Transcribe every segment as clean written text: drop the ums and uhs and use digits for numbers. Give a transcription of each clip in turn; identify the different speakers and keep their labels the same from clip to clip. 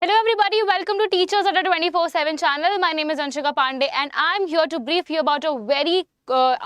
Speaker 1: Hello everybody, welcome to Teachers at a 24/7 channel. My name is Anshika Pandey and I'm here to brief you about a very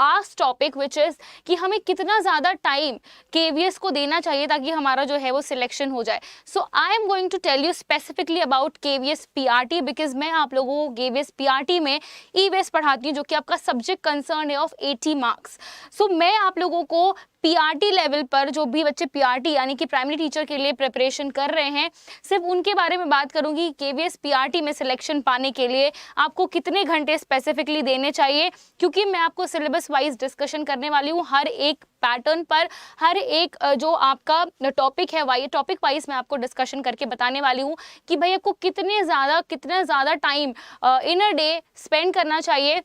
Speaker 1: asked topic which is कि हमें कितना ज़्यादा time KVS को देना चाहिए ताकि हमारा जो है वो सिलेक्शन हो जाए. So I am going to tell you specifically about KVS PRT because मैं आप लोगों को KVS PRT में EVS पढ़ाती हूँ जो कि आपका सब्जेक्ट कंसर्न है ऑफ 80 मार्क्स. सो मैं आप लोगों को PRT लेवल पर जो भी बच्चे PRT यानी कि प्राइमरी टीचर के लिए प्रिपरेशन कर रहे हैं सिर्फ उनके बारे में बात करूंगी. KVS PRT में सिलेक्शन पाने के लिए आपको कितने घंटे स्पेसिफिकली देने चाहिए, क्योंकि मैं आपको सिलेबस वाइज डिस्कशन करने वाली हूँ हर एक पैटर्न पर. हर एक जो आपका टॉपिक है टॉपिक वाइज मैं आपको डिस्कशन करके बताने वाली हूँ कि भाई आपको कितना ज़्यादा time in a day spend करना चाहिए.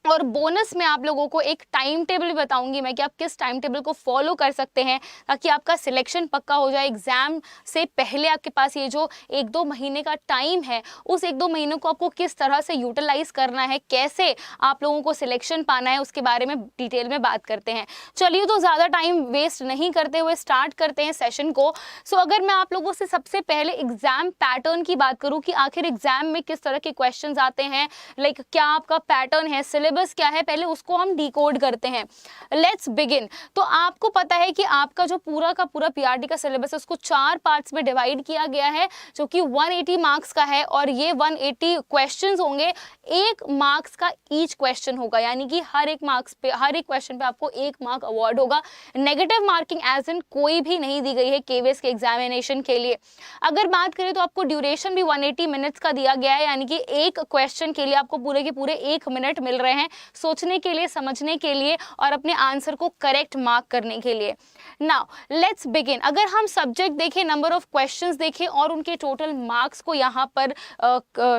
Speaker 1: और बोनस में आप लोगों को एक टाइम टेबल भी बताऊंगी मैं कि आप किस टाइम टेबल को फॉलो कर सकते हैं ताकि आपका सिलेक्शन पक्का हो जाए. एग्जाम से पहले आपके पास ये जो 1-2 महीने का टाइम है उस 1-2 महीनों को आपको किस तरह से यूटिलाइज करना है, कैसे आप लोगों को सिलेक्शन पाना है, उसके बारे में डिटेल में बात करते हैं. चलिए तो ज़्यादा टाइम वेस्ट नहीं करते हुए स्टार्ट करते हैं सेशन को. सो अगर मैं आप लोगों से सबसे पहले एग्जाम पैटर्न की बात करूँ कि आखिर एग्जाम में किस तरह के क्वेश्चन आते हैं, लाइक क्या आपका पैटर्न है, सिलेबस क्या है, पहले उसको हम डिकोड करते हैं. Let's begin. तो आपको पता है कि आपका जो पूरा का पूरा PRT का सिलेबस है उसको 4 पार्ट्स में डिवाइड किया गया है जो कि 180 मार्क्स का है और ये 180 क्वेश्चंस होंगे. 1 मार्क्स का ईच क्वेश्चन होगा यानी कि हर एक क्वेश्चन पे आपको 1 मार्क अवार्ड होगा. नेगेटिव मार्किंग एज इन कोई भी नहीं दी गई है KVS के एग्जामिनेशन के लिए. अगर बात करें तो आपको ड्यूरेशन भी 180 मिनट्स का दिया गया है यानी कि एक क्वेश्चन के लिए आपको पूरे के पूरे 1 मिनट मिल रहे हैं सोचने के लिए, समझने के लिए और अपने आंसर को करेक्ट मार्क करने के लिए. Now let's begin. अगर हम सब्जेक्ट देखें, नंबर ऑफ क्वेश्चंस देखें और उनके टोटल मार्क्स को यहाँ पर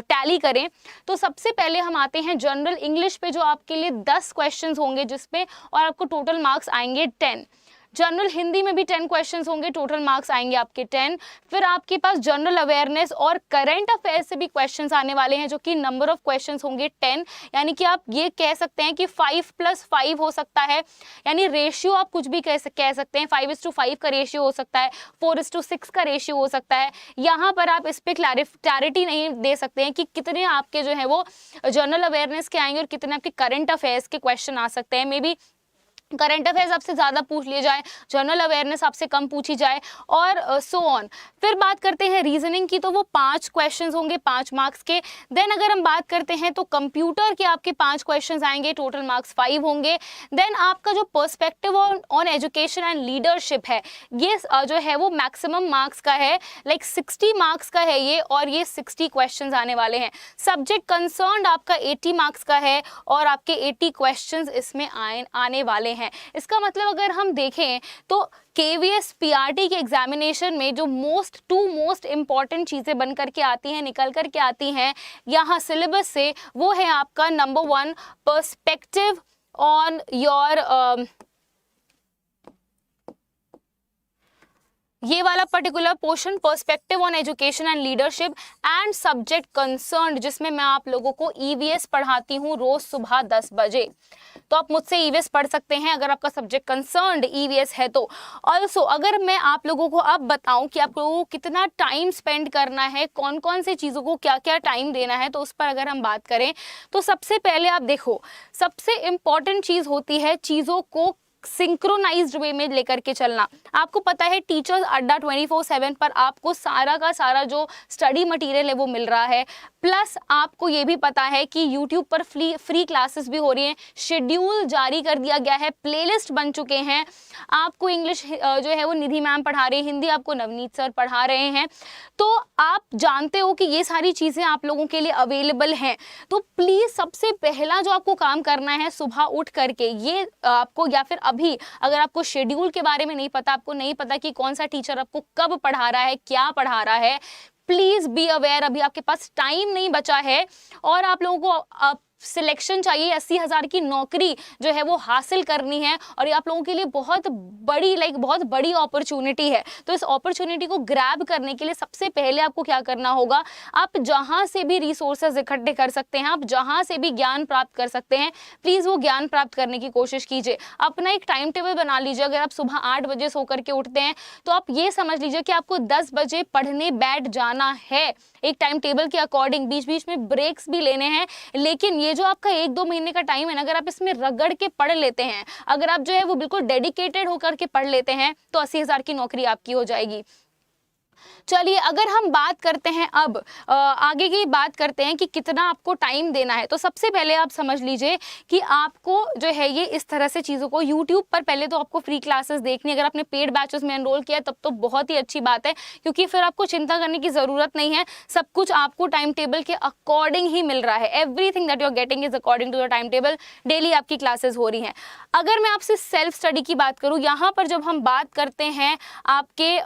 Speaker 1: टैली करें तो सबसे पहले हम आते हैं जनरल इंग्लिश पे जो आपके लिए 10 क्वेश्चंस होंगे जिसपे और आपको टोटल मार्क्स आएंगे 10. जनरल हिंदी में भी 10 क्वेश्चंस होंगे, टोटल मार्क्स आएंगे आपके 10. फिर आपके पास जनरल अवेयरनेस और करंट अफेयर्स से भी क्वेश्चंस आने वाले हैं जो कि नंबर ऑफ क्वेश्चंस होंगे 10. यानी कि आप ये कह सकते हैं कि 5+5 हो सकता है, यानी रेशियो आप कुछ भी कह सकते हैं. 5:5 का रेशियो हो सकता है, 4:6 का रेशियो हो सकता है. यहाँ पर आप इस पर क्लैरिटी नहीं दे सकते हैं कि कितने आपके जो है वो जनरल अवेयरनेस के आएंगे और कितने आपके करंट अफेयर्स के क्वेश्चन आ सकते हैं. मे बी करंट अफेयर्स आपसे ज़्यादा पूछ लिए जाए, जनरल अवेयरनेस आपसे कम पूछी जाए और सो ऑन. फिर बात करते हैं रीजनिंग की तो वो 5 क्वेश्चंस होंगे 5 मार्क्स के. देन अगर हम बात करते हैं तो कंप्यूटर के आपके 5 क्वेश्चंस आएंगे, टोटल मार्क्स 5 होंगे. देन आपका जो perspective on education and leadership है ये जो है वो मैक्सिमम मार्क्स का है, लाइक 60 मार्क्स का है ये और ये 60 क्वेश्चन आने वाले हैं. सब्जेक्ट कंसर्न आपका 80 मार्क्स का है और आपके 80 क्वेश्चन इसमें आने वाले हैं. इसका मतलब अगर हम देखें तो KVS PRT के एग्जामिनेशन में जो मोस्ट इंपॉर्टेंट चीजें बन करके आती हैं, निकल करके आती हैं यहाँ सिलेबस से, वो है आपका नंबर 1 पर्सपेक्टिव ऑन योर ये वाला particular portion perspective on education and leadership and subject concern, जिसमें मैं आप लोगों को EVS पढ़ाती हूँ रोज सुबह 10 बजे. तो आप मुझसे EVS पढ़ सकते हैं अगर आपका सब्जेक्ट कंसर्न्ड EVS है तो. ऑल्सो अगर मैं आप लोगों को अब बताऊं कि आप लोगों को कितना टाइम स्पेंड करना है, कौन कौन से चीज़ों को क्या क्या टाइम देना है, तो उस पर अगर हम बात करें तो सबसे पहले आप देखो सबसे इम्पॉर्टेंट चीज़ होती है चीज़ों को सिंक्रोनाइज्ड वे में लेकर के चलना. आपको पता है टीचर्स अड्डा 24/7 पर आपको सारा का सारा जो स्टडी मटेरियल है वो मिल रहा है. प्लस आपको ये भी पता है कि YouTube पर फ्री क्लासेस भी हो रही हैं, शेड्यूल जारी कर दिया गया है, प्लेलिस्ट बन चुके हैं. आपको इंग्लिश जो है वो निधि मैम पढ़ा रहे हैं, हिंदी आपको नवनीत सर पढ़ा रहे हैं. तो आप जानते हो कि ये सारी चीज़ें आप लोगों के लिए अवेलेबल हैं. तो प्लीज़ सबसे पहला जो आपको काम करना है सुबह उठ करके ये आपको, या फिर अभी अगर आपको शेड्यूल के बारे में नहीं पता, आपको नहीं पता कि कौन सा टीचर आपको कब पढ़ा रहा है, क्या पढ़ा रहा है, प्लीज बी अवेयर. अभी आपके पास टाइम नहीं बचा है और आप लोगों को सिलेक्शन चाहिए, 80,000 की नौकरी जो है वो हासिल करनी है और ये आप लोगों के लिए बहुत बड़ी बहुत बड़ी अपॉर्चुनिटी है। तो इस अपॉर्चुनिटी को ग्रैब करने के लिए सबसे पहले आपको क्या करना होगा, आप जहां से भी रिसोर्सेज इकट्ठे कर सकते हैं, आप जहां से भी ज्ञान प्राप्त कर सकते हैं, प्लीज वो ज्ञान प्राप्त करने की कोशिश कीजिए। अपना एक टाइम टेबल बना लीजिए। अगर आप सुबह 8 बजे सो करके उठते हैं तो आप ये समझ लीजिए कि आपको 10 बजे पढ़ने बैठ जाना है। एक टाइम टेबल के अकॉर्डिंग बीच बीच में ब्रेक्स भी लेने हैं, लेकिन ये जो आपका 1-2 महीने का टाइम है ना, अगर आप इसमें रगड़ के पढ़ लेते हैं, अगर आप जो है वो बिल्कुल डेडिकेटेड होकर के पढ़ लेते हैं तो 80,000 की नौकरी आपकी हो जाएगी। चलिए अगर हम बात करते हैं अब आगे की बात करते हैं कि कितना आपको टाइम देना है। तो सबसे पहले आप समझ लीजिए कि आपको जो है ये इस तरह से चीज़ों को यूट्यूब पर पहले तो आपको फ्री क्लासेस देखनी है। अगर आपने पेड बैचेस में एनरोल किया तब तो बहुत ही अच्छी बात है, क्योंकि फिर आपको चिंता करने की ज़रूरत नहीं है, सब कुछ आपको टाइम टेबल के अकॉर्डिंग ही मिल रहा है। Everything that you are getting is according to the time table. Daily आपकी क्लासेस हो रही हैं। अगर मैं आपसे सेल्फ स्टडी की बात करूँ, यहाँ पर जब हम बात करते हैं आपके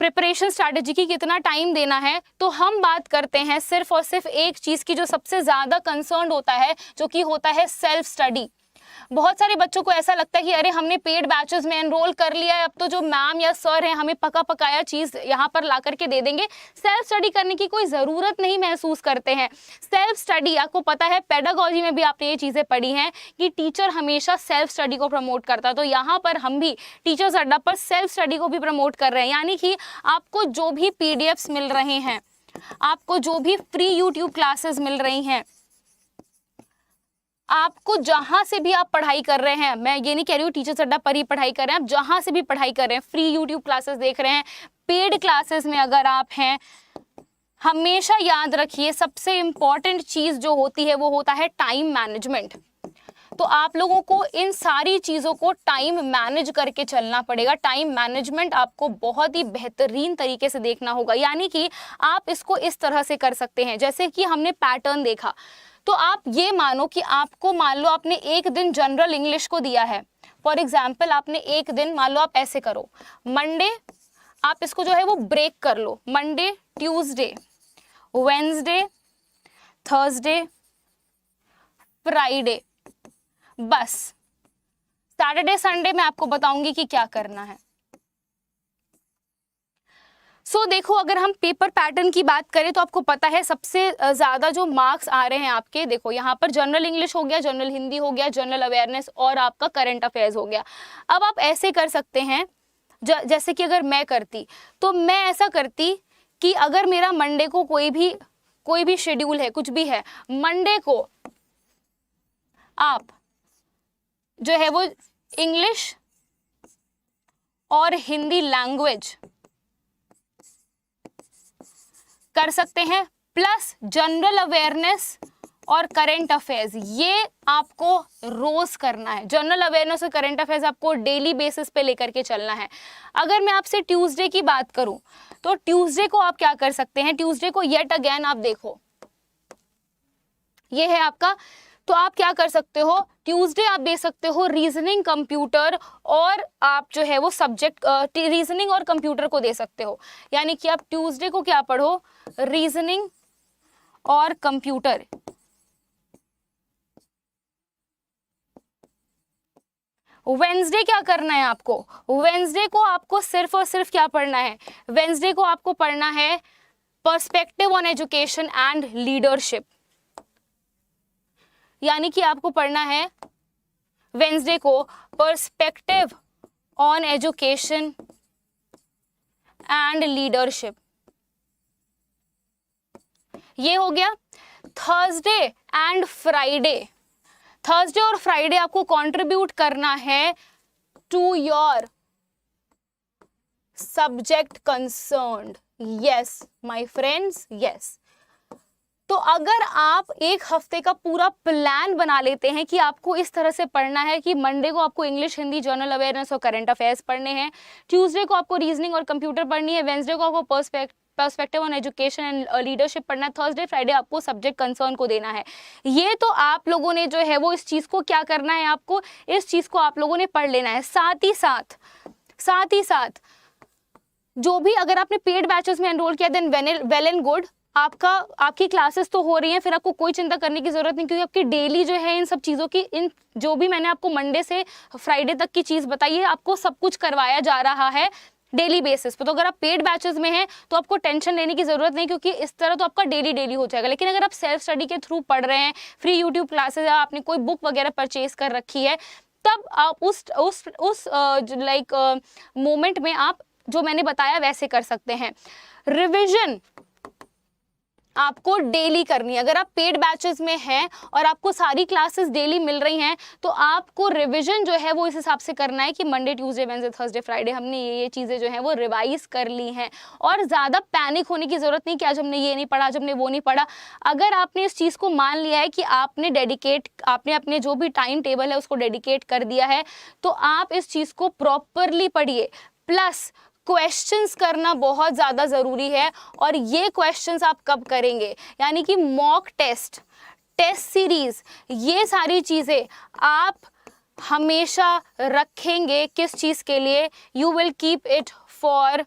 Speaker 1: प्रिपरेशन स्ट्रैटेजी की कितना टाइम देना है, तो हम बात करते हैं सिर्फ और सिर्फ एक चीज़ की जो सबसे ज़्यादा कंसर्न होता है, जो कि होता है सेल्फ स्टडी। बहुत सारे बच्चों को ऐसा लगता है कि अरे हमने पेड बैचेस में एनरोल कर लिया है, अब तो जो मैम या सर हैं हमें पका पकाया चीज़ यहाँ पर ला करके दे देंगे, सेल्फ स्टडी करने की कोई ज़रूरत नहीं महसूस करते हैं। सेल्फ स्टडी, आपको पता है पेडागॉजी में भी आपने ये चीज़ें पढ़ी हैं कि टीचर हमेशा सेल्फ स्टडी को प्रमोट करता है। तो यहाँ पर हम भी टीचर्स अड्डा पर सेल्फ स्टडी को भी प्रमोट कर रहे हैं, यानी कि आपको जो भी PDFs मिल रहे हैं, आपको जो भी फ्री यूट्यूब क्लासेस मिल रही हैं, आपको जहां से भी आप पढ़ाई कर रहे हैं, मैं ये नहीं कह रही हूँ टीचर्स अड्डा पर ही पढ़ाई कर रहे हैं, आप जहां से भी पढ़ाई कर रहे हैं, फ्री यूट्यूब क्लासेस देख रहे हैं, पेड क्लासेस में अगर आप हैं, हमेशा याद रखिए सबसे इंपॉर्टेंट चीज जो होती है वो होता है टाइम मैनेजमेंट। तो आप लोगों को इन सारी चीज़ों को टाइम मैनेज करके चलना पड़ेगा। टाइम मैनेजमेंट आपको बहुत ही बेहतरीन तरीके से देखना होगा, यानी कि आप इसको इस तरह से कर सकते हैं, जैसे कि हमने पैटर्न देखा। तो आप ये मानो कि आपको, मान लो आपने एक दिन जनरल इंग्लिश को दिया है, फॉर एग्जाम्पल आपने एक दिन, मान लो आप ऐसे करो, मंडे आप इसको जो है वो ब्रेक कर लो, Monday, Tuesday, Wednesday, Thursday, Friday, बस सैटरडे संडे मैं आपको बताऊंगी कि क्या करना है। सो देखो, अगर हम पेपर पैटर्न की बात करें तो आपको पता है सबसे ज़्यादा जो मार्क्स आ रहे हैं आपके, देखो यहाँ पर जनरल इंग्लिश हो गया, जनरल हिंदी हो गया, जनरल अवेयरनेस और आपका करंट अफेयर्स हो गया। अब आप ऐसे कर सकते हैं, जैसे कि अगर मैं करती तो मैं ऐसा करती कि अगर मेरा मंडे को कोई भी शेड्यूल है, कुछ भी है, मंडे को आप जो है वो इंग्लिश और हिंदी लैंग्वेज कर सकते हैं, प्लस जनरल अवेयरनेस और करंट अफेयर्स, ये आपको रोज करना है। जनरल अवेयरनेस और करंट अफेयर्स आपको डेली बेसिस पे लेकर के चलना है। अगर मैं आपसे ट्यूसडे की बात करूं तो ट्यूसडे को आप क्या कर सकते हैं, ट्यूसडे को येट अगेन आप देखो, ये है आपका, तो आप क्या कर सकते हो, ट्यूसडे आप दे सकते हो रीजनिंग, कंप्यूटर, और आप जो है वो सब्जेक्ट रीजनिंग और कंप्यूटर को दे सकते हो, यानी कि आप ट्यूसडे को क्या पढ़ो, रीजनिंग और कंप्यूटर। वेंसडे क्या करना है आपको, वेंसडे को आपको सिर्फ और सिर्फ क्या पढ़ना है, वेंसडे को आपको पढ़ना है perspective on education and leadership, यानी कि आपको पढ़ना है वेंसडे को perspective on education and leadership, ये हो गया। थर्सडे एंड फ्राइडे, थर्सडे और फ्राइडे आपको कंट्रीब्यूट करना है to your subject concerned. Yes my friends, yes. तो अगर आप एक हफ्ते का पूरा प्लान बना लेते हैं कि आपको इस तरह से पढ़ना है कि मंडे को आपको इंग्लिश, हिंदी, जनरल अवेयरनेस और करंट अफेयर्स पढ़ने हैं, ट्यूसडे को आपको रीजनिंग और कंप्यूटर पढ़नी है, वेंसडे को आपको perspective on education and leadership पढ़ना है, थर्सडे फ्राइडे आपको सब्जेक्ट कंसर्न को देना है। ये तो आप लोगों ने जो है वो इस चीज़ को क्या करना है, आपको इस चीज़ को आप लोगों ने पढ़ लेना है। साथ ही साथ जो भी, अगर आपने पेड बैचेस में एनरोल किया देन वेल एंड गुड, आपकी क्लासेस तो हो रही हैं, फिर आपको कोई चिंता करने की जरूरत नहीं, क्योंकि आपकी डेली जो है इन सब चीज़ों की, इन जो भी मैंने आपको मंडे से फ्राइडे तक की चीज़ बताई है, आपको सब कुछ करवाया जा रहा है डेली बेसिस पे। तो अगर आप पेड बैचेस में हैं तो आपको टेंशन लेने की जरूरत नहीं, क्योंकि इस तरह तो आपका डेली हो जाएगा। लेकिन अगर आप सेल्फ स्टडी के थ्रू पढ़ रहे हैं, फ्री यूट्यूब क्लासेस या आपने कोई बुक वगैरह परचेज कर रखी है, तब आप उस मोमेंट में आप जो मैंने बताया वैसे कर सकते हैं। रिविजन आपको डेली करनी है। अगर आप पेड बैचेस में हैं और आपको सारी क्लासेस डेली मिल रही हैं, तो आपको रिवीजन जो है वो इस हिसाब से करना है कि Monday, Tuesday, Wednesday, Thursday, Friday हमने ये चीज़ें जो हैं वो रिवाइज कर ली हैं। और ज़्यादा पैनिक होने की ज़रूरत नहीं कि आज हमने ये नहीं पढ़ा, आज हमने वो नहीं पढ़ा। अगर आपने इस चीज़ को मान लिया है कि आपने अपने जो भी टाइम टेबल है उसको डेडिकेट कर दिया है, तो आप इस चीज़ को प्रॉपरली पढ़िए। प्लस क्वेश्चंस करना बहुत ज़्यादा ज़रूरी है। और ये क्वेश्चंस आप कब करेंगे, यानी कि मॉक टेस्ट सीरीज, ये सारी चीज़ें आप हमेशा रखेंगे। किस चीज़ के लिए? You will keep it for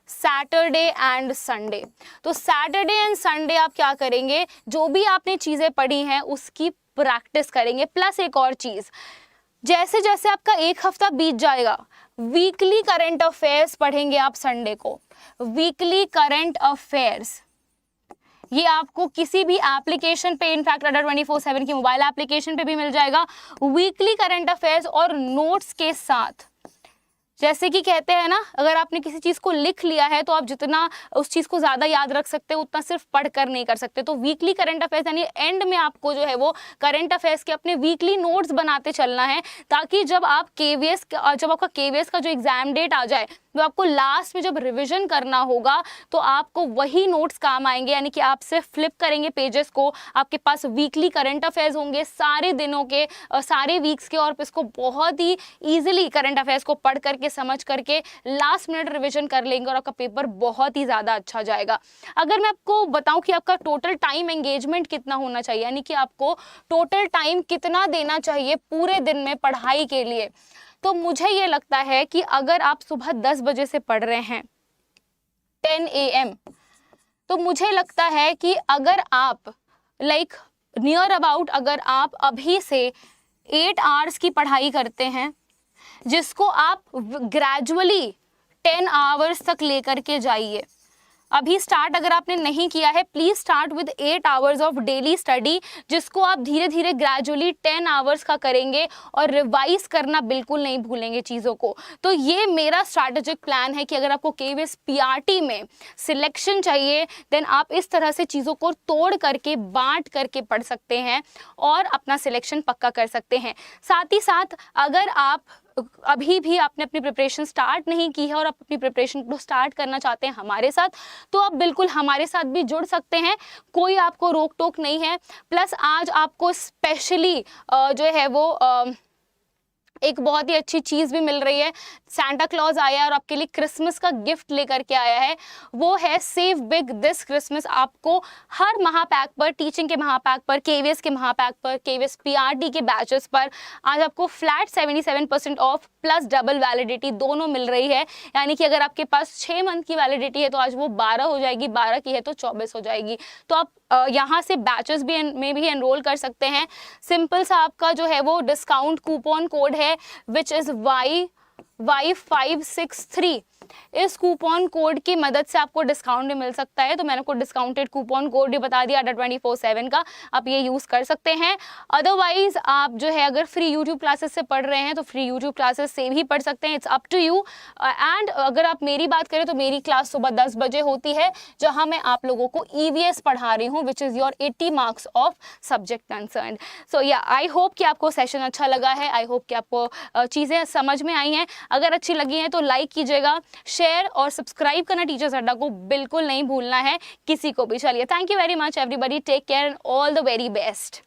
Speaker 1: Saturday and Sunday. तो सैटरडे एंड संडे आप क्या करेंगे, जो भी आपने चीज़ें पढ़ी हैं उसकी प्रैक्टिस करेंगे। प्लस एक और चीज़, जैसे जैसे आपका एक हफ्ता बीत जाएगा, वीकली करंट अफेयर्स पढ़ेंगे आप संडे को। वीकली करंट अफेयर्स ये आपको किसी भी एप्लीकेशन पे, इनफैक्ट अडर 24/7 की मोबाइल एप्लीकेशन पे भी मिल जाएगा। वीकली करंट अफेयर्स और नोट्स के साथ, जैसे कि कहते हैं ना, अगर आपने किसी चीज़ को लिख लिया है तो आप जितना उस चीज़ को ज़्यादा याद रख सकते हो उतना सिर्फ पढ़कर नहीं कर सकते। तो वीकली करंट अफेयर्स यानी एंड में आपको जो है वो करंट अफेयर्स के अपने वीकली नोट्स बनाते चलना है, ताकि जब आपका केवीएस का जो एग्जाम डेट आ जाए, तो आपको लास्ट में जब रिवीजन करना होगा तो आपको वही नोट्स काम आएंगे। यानी कि आप सिर्फ फ्लिप करेंगे पेजेस को, आपके पास वीकली करंट अफेयर्स होंगे सारे दिनों के, सारे वीक्स के, और इसको बहुत ही ईजिली करंट अफेयर्स को पढ़ करके, समझ करके लास्ट मिनट रिवीजन कर लेंगे और आपका पेपर बहुत ही ज़्यादा अच्छा जाएगा। अगर मैं आपको बताऊं कि आपका टोटल टाइम एंगेजमेंट कितना होना चाहिए, यानी कि आपको टोटल टाइम कितना देना चाहिए पूरे दिन में पढ़ाई के लिए, तो मुझे ये लगता है कि अगर आप सुबह 10 बजे से पढ़ रहे हैं 10 AM, तो मुझे लगता है कि अगर आप नियर अबाउट अगर आप अभी से 8 आवर्स की पढ़ाई करते हैं, जिसको आप ग्रेजुअली 10 आवर्स तक लेकर के जाइए। अभी स्टार्ट अगर आपने नहीं किया है, please start with 8 hours of daily study, जिसको आप धीरे धीरे ग्रेजुअली 10 आवर्स का करेंगे और रिवाइज करना बिल्कुल नहीं भूलेंगे चीज़ों को। तो ये मेरा स्ट्रैटेजिक प्लान है कि अगर आपको केवीएस पीआरटी में सिलेक्शन चाहिए, देन आप इस तरह से चीज़ों को तोड़ करके, बांट करके पढ़ सकते हैं और अपना सिलेक्शन पक्का कर सकते हैं। साथ ही साथ अगर आप अभी भी आपने अपनी प्रिपरेशन स्टार्ट नहीं की है और आप अपनी प्रिपरेशन को स्टार्ट करना चाहते हैं हमारे साथ, तो आप बिल्कुल हमारे साथ भी जुड़ सकते हैं, कोई आपको रोक टोक नहीं है। प्लस आज आपको स्पेशली जो है वो एक बहुत ही अच्छी चीज़ भी मिल रही है। सांता क्लॉज आया है और आपके लिए क्रिसमस का गिफ्ट लेकर के आया है, वो है सेव बिग दिस क्रिसमस। आपको हर महापैक पर, टीचिंग के महापैक पर, केवीएस के महापैक पर, केवीएस पीआरटी के बैचेस पर आज आपको flat 77% of plus double validity दोनों मिल रही है। यानी कि अगर आपके पास 6 मंथ की वैलिडिटी है तो आज वो 12 हो जाएगी, 12 की है तो 24 हो जाएगी। तो आप यहाँ से बैचेस में भी एनरोल कर सकते हैं। सिंपल सा आपका जो है वो डिस्काउंट कूपन कोड है विच इज़ Y563। इस कूपन कोड की मदद से आपको डिस्काउंट भी मिल सकता है। तो मैंने आपको डिस्काउंटेड कूपन कोड भी बता दिया अडर 24/7 का, आप ये यूज़ कर सकते हैं। अदरवाइज आप जो है अगर फ्री यूट्यूब क्लासेस से पढ़ रहे हैं तो फ्री यूट्यूब क्लासेस से भी पढ़ सकते हैं, it's up to you. And अगर आप मेरी बात करें तो मेरी क्लास सुबह 10 बजे होती है, जहाँ मैं आप लोगों को EVS पढ़ा रही हूँ, which is your 80 marks of subject concern. So या आई होप कि आपको सेशन अच्छा लगा है, आई होप कि आपको चीज़ें समझ में आई हैं। अगर अच्छी लगी हैं तो लाइक कीजिएगा, शेयर और सब्सक्राइब करना टीचर्स अड्डा को बिल्कुल नहीं भूलना है किसी को भी। चलिए, thank you very much everybody, take care and all the very best.